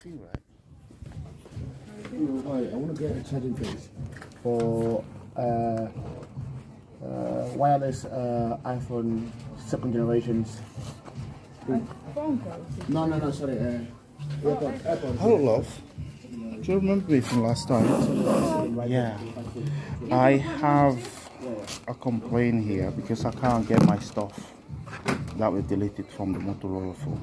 Right. Right, I want to get a charging case for wireless iPhone second generations. No, sorry. AirPods. Hello, love. Do you remember me from last time? Yeah. I have a complaint here because I can't get my stuff that was deleted from the Motorola phone.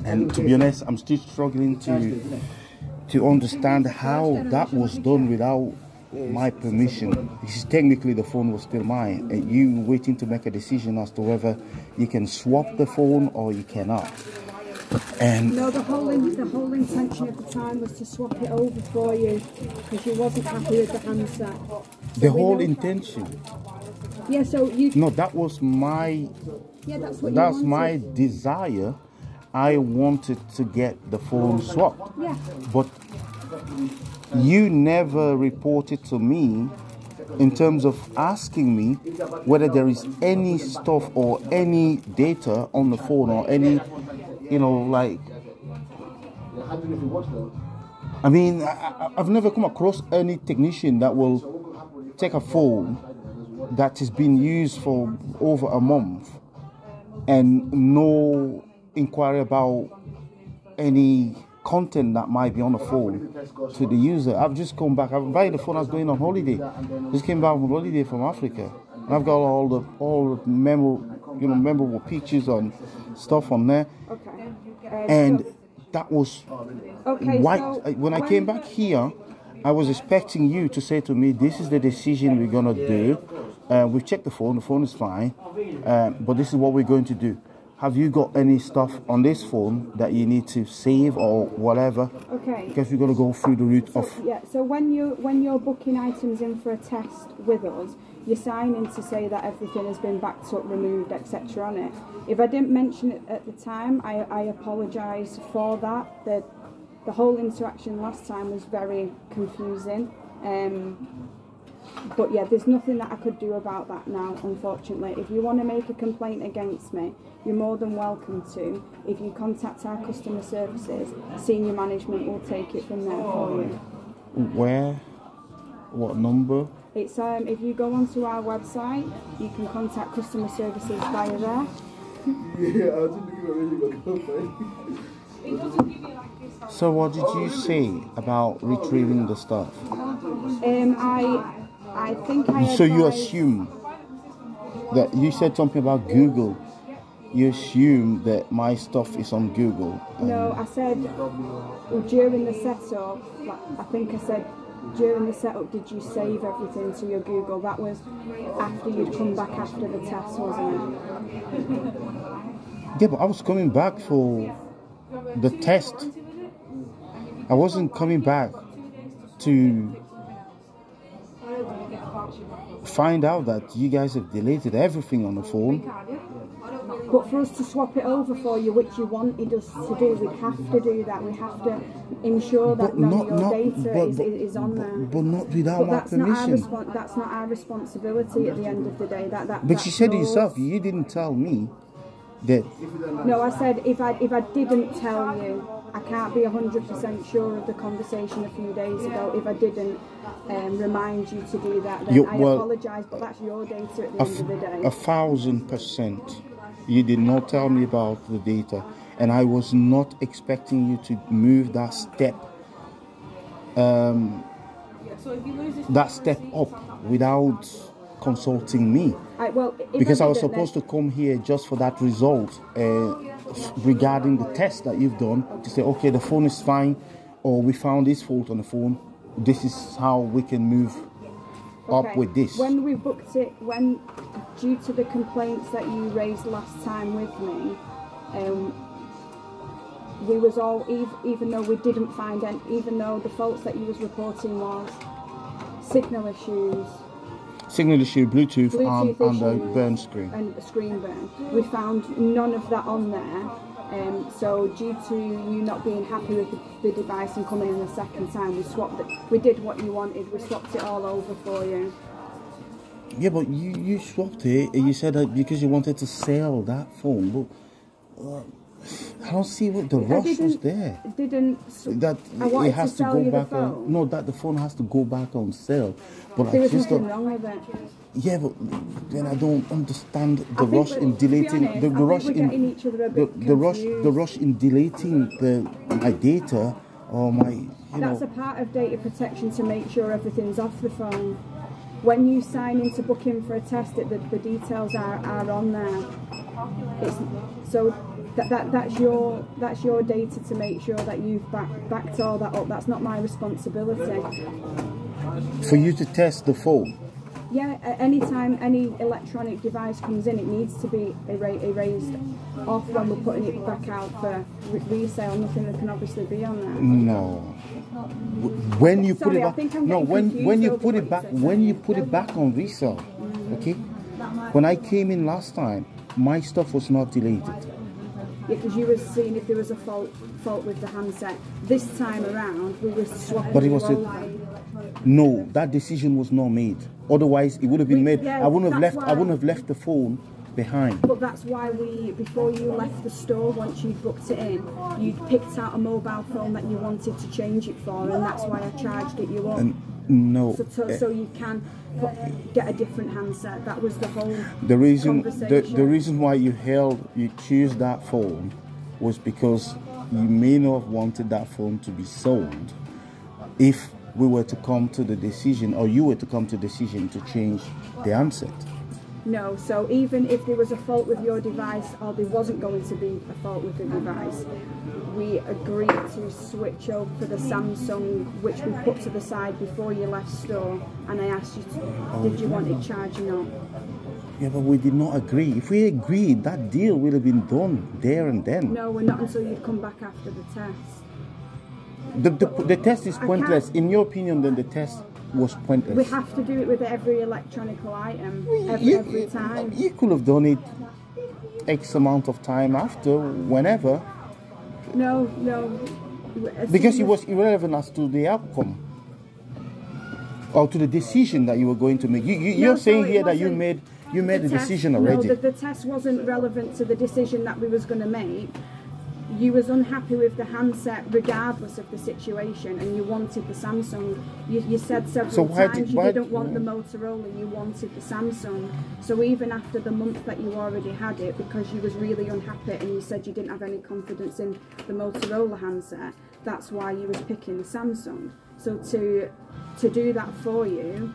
And to be honest, I'm still struggling to understand how that was done without my permission. Because technically the phone was still mine, and you waiting to make a decision as to whether you can swap the phone or you cannot. And no, the whole intention at the time was to swap it over for you because you wasn't happy with the handset. The whole intention. Yeah, so you. No, that was my. Yeah, that's what. That's my desire. I wanted to get the phone swapped. Yeah. But you never reported to me in terms of asking me whether there is any stuff or any data on the phone or any, you know, like. I mean, I've never come across any technician that will take a phone that has been used for over a month and no inquiry about any content that might be on the phone to the user. I've just come back. I've buying the phone. I was going on holiday. Just came back on holiday from Africa, and I've got all the memorable pictures and stuff on there. Okay. And that was why when I came back here, I was expecting you to say to me, "This is the decision we're gonna do. We've checked the phone. The phone is fine, but this is what we're going to do." Have you got any stuff on this phone that you need to save or whatever? Okay. Because we're going to go through the route of... Yeah, so when you're booking items in for a test with us, you sign in to say that everything has been backed up, removed, etc. on it. If I didn't mention it at the time, I apologise for that. The whole interaction last time was very confusing. But yeah, there's nothing that I could do about that now, unfortunately. If you want to make a complaint against me, you're more than welcome to. If you contact our customer services, senior management will take it from there for you. Where? What number? It's if you go onto our website, you can contact customer services via there. So what did you say about retrieving the stuff? I think I. So you assume that you said something about Google. You assume that my stuff is on Google. No, I said during the setup. I think I said during the setup. Did you save everything to your Google? That was after you'd come back after the test, wasn't it? Yeah, but I was coming back for the test. I wasn't coming back to find out that you guys have deleted everything on the phone. But for us to swap it over for you, which you wanted us to do, we have to do that. We have to ensure that none of your data is on there. But not without my permission. That's not our responsibility at the end of the day. But you said it yourself. You didn't tell me that. No, I said if I didn't tell you, I can't be 100% sure of the conversation a few days ago. If I didn't remind you to do that, then I apologise, but that's your data at the end of the day. 1,000%. You did not tell me about the data, and I was not expecting you to move that step, up without consulting me. Because I was supposed to come here just for that result regarding the test that you've done, to say, okay, the phone is fine, or we found this fault on the phone. This is how we can move up with this. When we booked it, due to the complaints that you raised last time with me, we was all, even though we didn't find any, even though the faults that you was reporting was signal issues, Bluetooth and the burn screen. And the screen burn. We found none of that on there. So due to you not being happy with the device and coming in the second time, we swapped it. We did what you wanted. We swapped it all over for you. Yeah, but you swapped it and you said that because you wanted to sell that phone. But I don't see what the rush was there. That I wanted it has to to sell go you the back phone. on. No, that the phone has to go back on sale. But There I was just nothing don't. wrong with it. Yeah, but then I don't understand the I think rush that- in to be deleting honest, the I think rush we're in getting each other a bit the rush confused. in deleting my data or my That's a part of data protection to make sure everything's off the phone. When you sign in to book in for a test, the details are on there. So that's your data to make sure that you've backed all that up. That's not my responsibility. for you to test the phone. Yeah, anytime any electronic device comes in, it needs to be erased off when we're putting it back out for resale. Nothing that can obviously be on there. No. When you put Sorry, it I back, think I'm no. getting When you confused put over it back, what you said. when you put it back on resale, okay. When I came in last time, my stuff was not deleted. Yeah, because you were seeing if there was a fault with the handset. This time around, we were swapping But it was you a- over. No, that decision was not made. Otherwise, it would have been made. Yeah, I wouldn't have that's left. I why- wouldn't have left the phone behind. But that's why before you left the store, once you'd booked it in, you'd picked out a mobile phone that you wanted to change it for, and that's why I charged it you up. No. So you can get a different handset. That was the whole The reason conversation. the reason why you choose that phone was because you may not have wanted that phone to be sold if we were to come to the decision, or you were to come to the decision to change the handset. No, so even if there was a fault with your device or there wasn't going to be a fault with the device, we agreed to switch over to the Samsung, which we put to the side before you left store, and I asked you, did you want it charging up? Yeah, but we did not agree. If we agreed, that deal would have been done there and then. No, we're not until you'd come back after the test. The test is pointless. In your opinion, then the test was pointless. We have to do it with every electronical item, every time. You could have done it X amount of time after, whenever, No. because it was irrelevant as to the outcome or to the decision that you were going to make. You're so saying it here that you wasn't- made the test- decision already. No, the test wasn't relevant to the decision that we was going to make. You was unhappy with the handset regardless of the situation, and you wanted the Samsung. You said So several why times why- you didn't want the Motorola, you wanted the Samsung. So even after the month that you already had it, because you was really unhappy and you said you didn't have any confidence in the Motorola handset, that's why you was picking the Samsung. So to do that for you,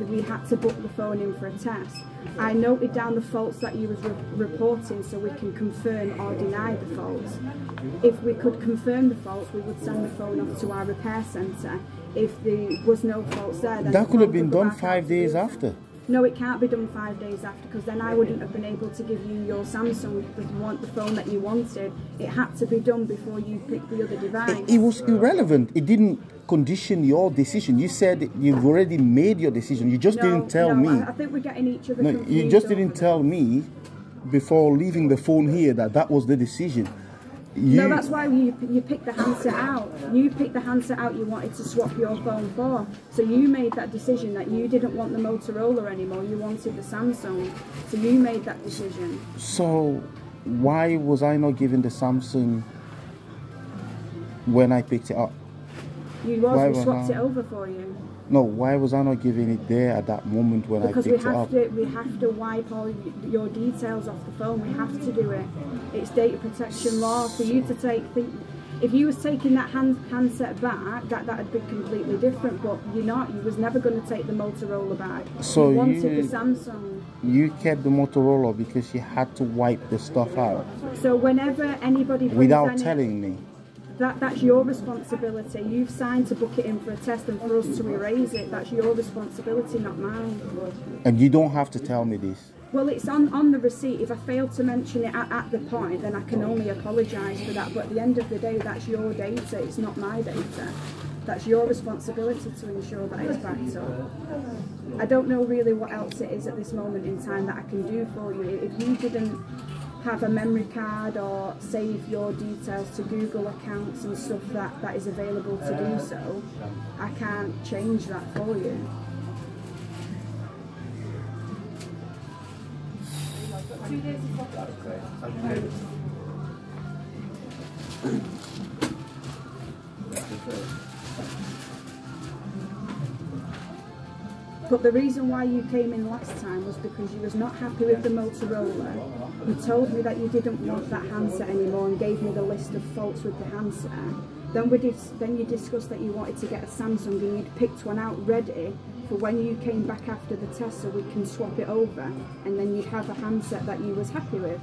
we had to book the phone in for a test. I noted down the faults that you was reporting so we can confirm or deny the faults. If we could confirm the faults, we would send the phone off to our repair centre. If there was no faults there, then That the could have phone been go done back out 5 to days you. after. No, it can't be done 5 days after, because then I wouldn't have been able to give you your Samsung, the phone that you wanted. It had to be done before you picked the other device. It was irrelevant. It didn't condition your decision. You said you've already made your decision. You just didn't tell me. I think we're getting each other No, confused. you just over didn't that. tell me before leaving the phone here that was the decision. No, that's why you picked the handset out. You picked the handset out you wanted to swap your phone for. So you made that decision that you didn't want the Motorola anymore, you wanted the Samsung. So you made that decision. So why was I not given the Samsung when I picked it up? We was swapped I- it over for you. No, why was I not giving it there at that moment when Because I we picked it up? have to wipe all your details off the phone. We have to do it. It's data protection law for you to take. If you was taking that handset back, that'd be completely different. But you're not. You was never going to take the Motorola back. So you wanted you- the Samsung. You kept the Motorola because you had to wipe the stuff out So whenever anybody brings without telling me. that's your responsibility. You've signed to book it in for a test and for us to erase it. That's your responsibility, not mine. And you don't have to tell me this. Well, it's on the receipt. If I fail to mention it at the point, then I can only apologise for that. But at the end of the day, that's your data. It's not my data. That's your responsibility to ensure that it's backed up. I don't know really what else it is at this moment in time that I can do for you. If you didn't have a memory card or save your details to Google accounts and stuff that is available to do so, I can't change that for you. But the reason why you came in last time was because you was not happy with the Motorola. You told me that you didn't want that handset anymore and gave me the list of faults with the handset. Then you discussed that you wanted to get a Samsung and you'd picked one out ready for when you came back after the test so we can swap it over and then you'd have a handset that you was happy with.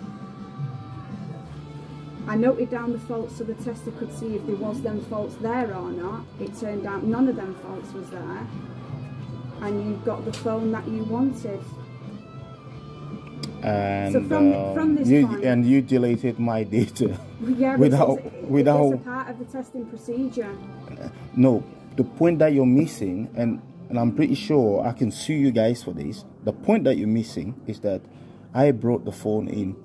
I noted down the faults so the tester could see if there was them faults there or not. It turned out none of them faults was there. And you got the phone that you wanted. And so from this point, and you deleted my data. Yeah, without it's a part of the testing procedure. No, the point that you're missing, and I'm pretty sure I can sue you guys for this. The point that you're missing is that I brought the phone in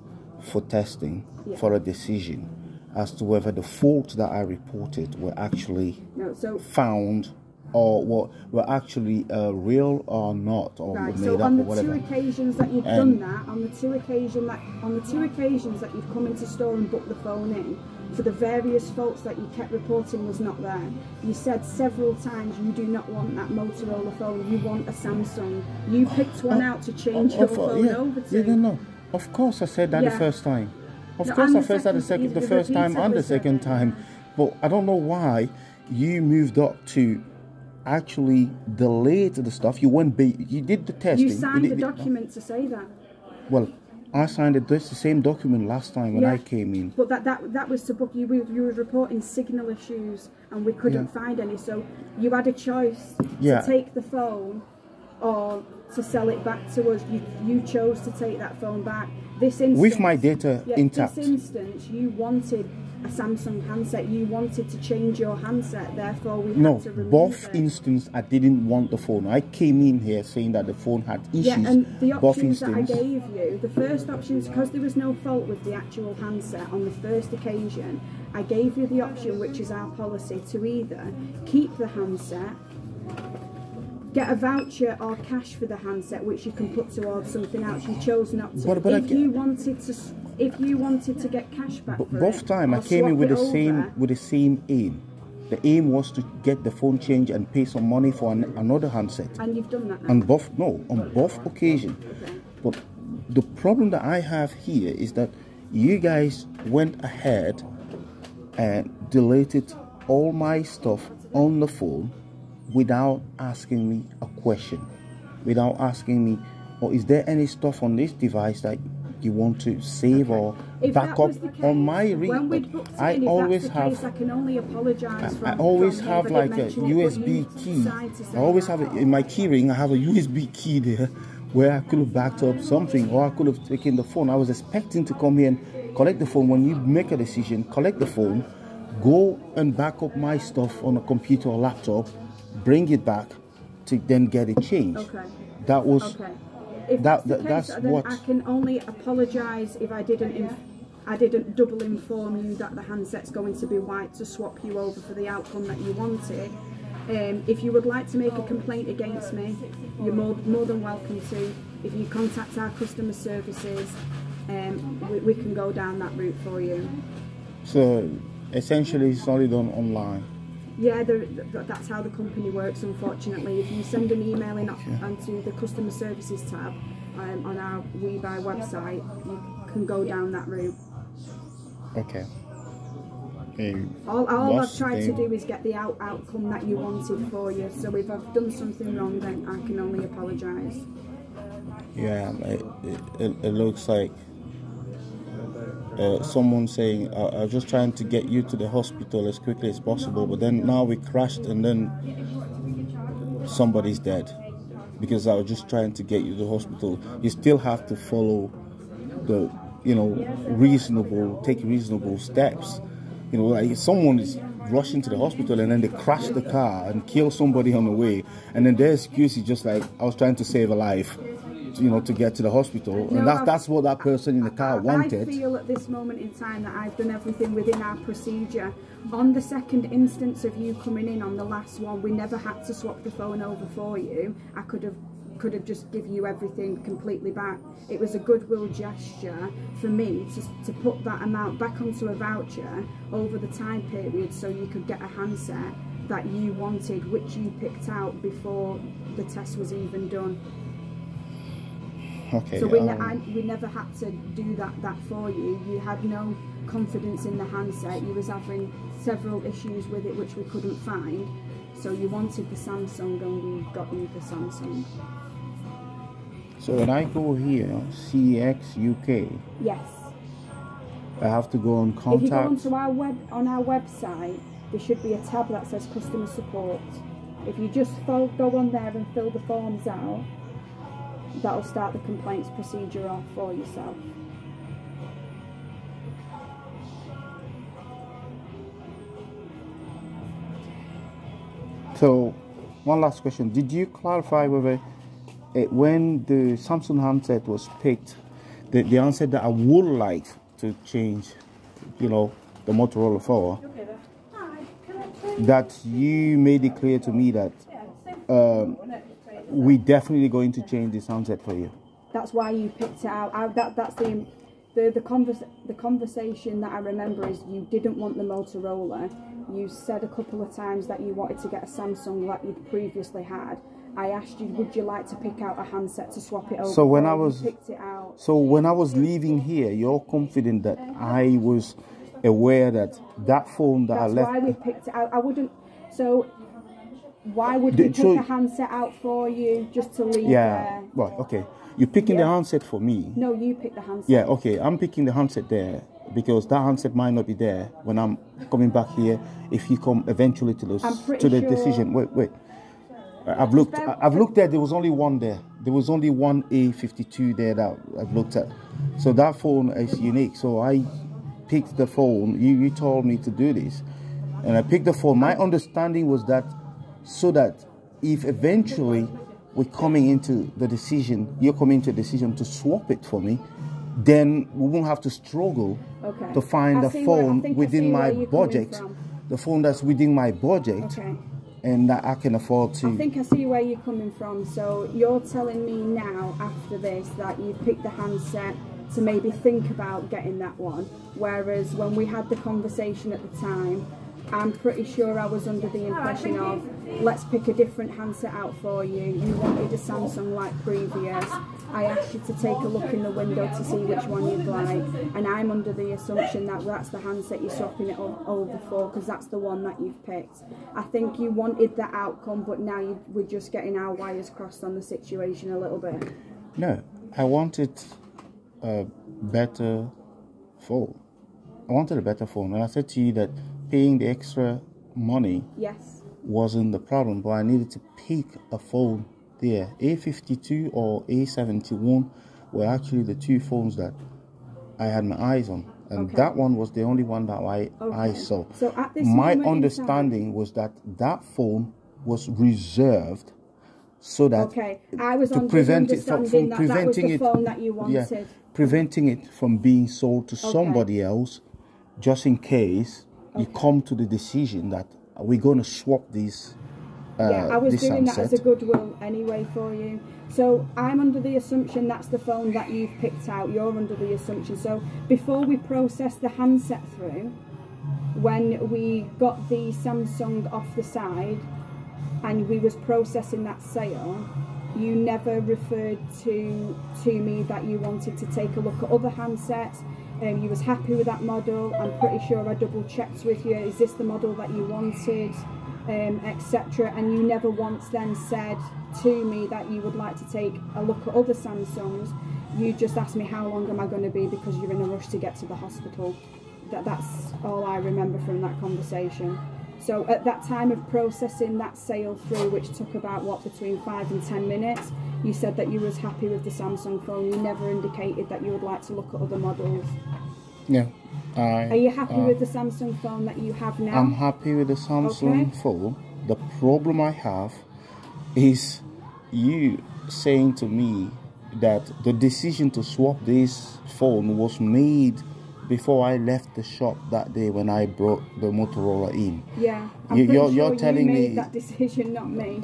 for testing, for a decision as to whether the faults that I reported were actually found or were actually real or not, or right. made So up on or the whatever. 2 occasions that you've done that, on the two occasions that you've come into store and booked the phone in, for the various faults that you kept reporting was not there. You said several times you do not want that Motorola phone, you want a Samsung. You picked one out to change your phone over to. Yeah, no. Of course I said that the first time. Of course I said that the first time and the second time. But I don't know why you moved up to actually delay the stuff. You went you did the testing. You signed the document to say that. Well, I signed the same document last time when I came in. But that was to book you. You were reporting signal issues, and we couldn't find any. So you had a choice to take the phone or to sell it back to us. You chose to take that phone back. This instance, with my data intact. This instance, you wanted a Samsung handset. You wanted to change your handset. Therefore, we had to remove both it. instances I didn't want the phone. I came in here saying that the phone had issues. Yeah, and the options that I gave you, the first options, because there was no fault with the actual handset on the first occasion, I gave you the option, which is our policy, to either keep the handset, get a voucher or cash for the handset, which you can put towards something else. You chose not to. But if you wanted to get cash back for both time I came in with the same aim. The aim was to get the phone changed and pay some money for another handset. And you've done that now? On both occasions. Okay. But the problem that I have here is that you guys went ahead and deleted all my stuff on the phone without asking me a question, without asking me, or is there any stuff on this device that you want to save or back up on my I always have. I can only apologise. I always have like a USB key. I always have in my keyring. I have a USB key there where I could have backed up something, or I could have taken the phone. I was expecting to come here and collect the phone. When you make a decision, collect the phone, go and back up my stuff on a computer or laptop, bring it back to then get it changed. Okay. That was. Okay. If that's the case, that's then what I can only apologise if I didn't double inform you that the handset's going to be white to swap you over for the outcome that you wanted. If you would like to make a complaint against me, you're more than welcome to. If you contact our customer services, we can go down that route for you. So essentially it's only done online. Yeah, that's how the company works, unfortunately. If you send an email in onto the customer services tab on our WeBuy website, you can go down that route. Okay. All I've tried to do is get the outcome that you wanted for you. So if I've done something wrong, then I can only apologise. Yeah, it looks like someone saying, I was just trying to get you to the hospital as quickly as possible, but then now we crashed and then somebody's dead because I was just trying to get you to the hospital. You still have to follow the, take reasonable steps. Like if someone is rushing to the hospital and then they crash the car and kill somebody on the way, and then their excuse is just like, I was trying to save a life, to get to the hospital. No, and that's what that person in the car wanted. I feel at this moment in time that I've done everything within our procedure. On the second instance of you coming in on the last one, we never had to swap the phone over for you. I could have could have just give you everything completely back. It was a goodwill gesture for me to put that amount back onto a voucher over the time period so you could get a handset that you wanted, which you picked out before the test was even done. Okay. So we never had to do that for you. You had no confidence in the handset. You was having several issues with it which we couldn't find. So you wanted the Samsung and we got you the Samsung. So when I go here, CX UK, Yes. I have to go on contact. If you go onto our website, there should be a tab that says customer support. If you just go on there and fill the forms out, that'll start the complaints procedure off for yourself. So, one last question. Did you clarify whether when the Samsung handset was picked, the handset that I would like to change, you know, the Motorola 4, that you made it clear to me that we definitely going to change this handset for you? That's why you picked it out. That's the conversation that I remember is you didn't want the Motorola. You said a couple of times that you wanted to get a Samsung like you'd previously had. I asked you, would you like to pick out a handset to swap it over? So when you picked it out. So when I was leaving here, you're confident that I was aware that that phone that I left. That's why we picked it out. I wouldn't. So why would we pick a handset out for you just to leave there? Right. Okay. You're picking the handset for me. No, you pick the handset. Yeah. Okay. I'm picking the handset there because that handset might not be there when I'm coming back here. If you come eventually to the decision. Wait. I've looked at. There was only one there. There was only one A52 there that I've looked at. So that phone is unique. So I picked the phone. You told me to do this, and I picked the phone. My understanding was that so that if eventually we're coming into the decision, you're coming to a decision to swap it for me, then we won't have to struggle to find a phone within my budget, the phone that's within my budget, and that I can afford to. I think I see where you're coming from. So you're telling me now, after this, that you've picked the handset to maybe think about getting that one, whereas when we had the conversation at the time, I'm pretty sure I was under the impression of, let's pick a different handset out for you. You wanted a Samsung like previous. I asked you to take a look in the window to see which one you'd like, and I'm under the assumption that that's the handset you're swapping it over for, because that's the one that you've picked. I think you wanted that outcome, but now we're just getting our wires crossed on the situation a little bit. No, I wanted a better phone. I wanted a better phone, and I said to you that paying the extra money wasn't the problem, but I needed to pick a phone there. A52 or A71 were actually the two phones that I had my eyes on, and that one was the only one that I saw. So at this my understanding was that that phone was reserved so that I was to prevent it from preventing it, phone that you wanted. Preventing it from being sold to somebody else, just in case you come to the decision that we're going to swap these. I was doing that as a goodwill anyway for you. So I'm under the assumption that's the phone that you've picked out. You're under the assumption. So before we process the handset through, when we got the Samsung off the side and we was processing that sale, you never referred to me that you wanted to take a look at other handsets. You was happy with that model. I'm pretty sure I double checked with you, is this the model that you wanted, etc. And you never once then said to me that you would like to take a look at other Samsungs. You just asked me how long am I going to be because you're in a rush to get to the hospital. That's all I remember from that conversation. So at that time of processing that sale through, which took about between 5 and 10 minutes, you said that you was happy with the Samsung phone. You never indicated that you would like to look at other models. Yeah. Are you happy with the Samsung phone that you have now? I'm happy with the Samsung phone. The problem I have is you saying to me that the decision to swap this phone was made before I left the shop that day when I brought the Motorola in. Yeah, I'm pretty sure you're telling you made me that decision, not me.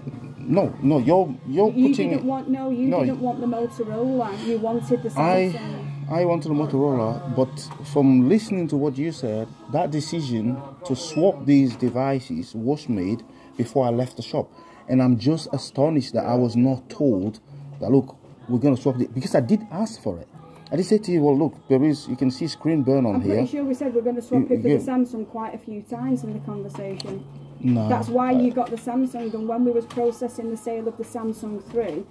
No, you're You putting. didn't want didn't want the Motorola. You wanted the Samsung. I wanted a Motorola, but from listening to what you said, that decision to swap these devices was made before I left the shop. And I'm just astonished that I was not told that, look, we're going to swap it, because I did ask for it. I did say to you, well, look, you can see screen burn on here. I'm pretty sure we said we're going to swap it for the Samsung quite a few times in the conversation. No. That's why you got the Samsung, and when we was processing the sale of the Samsung through,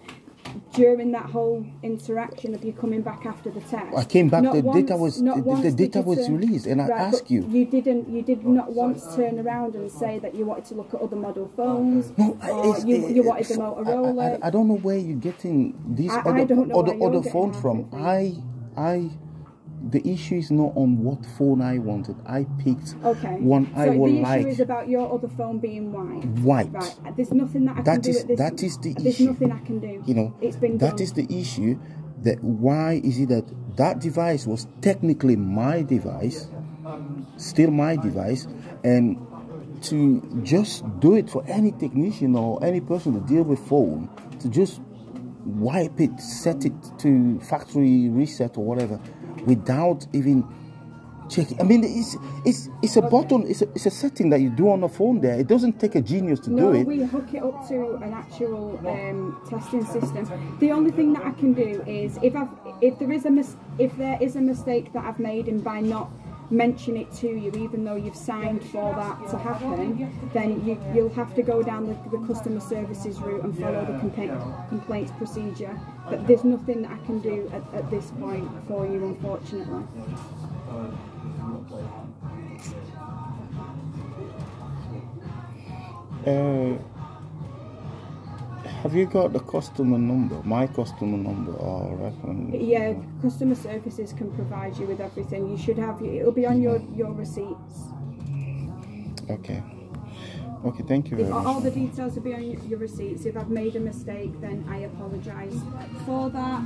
during that whole interaction of you coming back after the test, I came back. The data was released, and I asked you. You did not once turn around and say that you wanted to look at other model phones. No, you wanted the Motorola. I don't know where you're getting these other phones from. The issue is not on what phone I wanted. I picked one I would like. So the issue is about your other phone being white. White. Right. There's nothing that I can do at this. That is the issue. There's nothing I can do. You know, it's been that done. is the issue. That why is it that device was technically my device, still my device, and to just do it for any technician or any person to deal with phone, to just wipe it, set it to factory reset or whatever, without even checking. I mean, it's a button, it's a setting that you do on the phone there. It doesn't take a genius to do it. No, we hook it up to an actual testing system. The only thing that I can do is if there is a mistake that I've made, and by not mention it to you, even though you've signed for that to happen, then you'll have to go down the customer services route and follow the complaints procedure. But there's nothing that I can do at this point for you, unfortunately. Have you got the customer number, my customer number, or reference? Yeah, customer services can provide you with everything. You should have, it'll be on your receipts. Okay. Okay, thank you very much. All the details will be on your receipts. If I've made a mistake, then I apologise for that.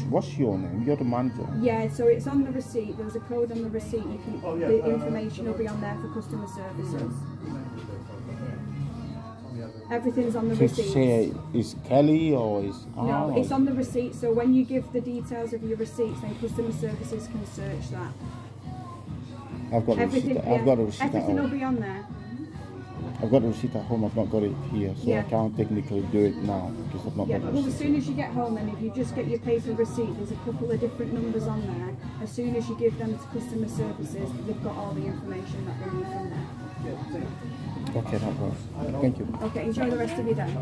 What's your name? You're the manager. Yeah, so it's on the receipt. There's a code on the receipt. The information will be on there for customer services. Everything's on the receipt. Say is Kelly or is no, it's on the receipt. So when you give the details of your receipts, then customer services can search that. I've got the receipt. I've got a receipt. Everything will be on there. I've got the receipt at home. I've not got it here, so I can't technically do it now because I've not got the receipt. Well, as soon as you get home, then if you just get your paper receipt, there's a couple of different numbers on there. As soon as you give them to customer services, they've got all the information that they need from there. Okay, that works. Thank you. Okay, enjoy the rest of your day.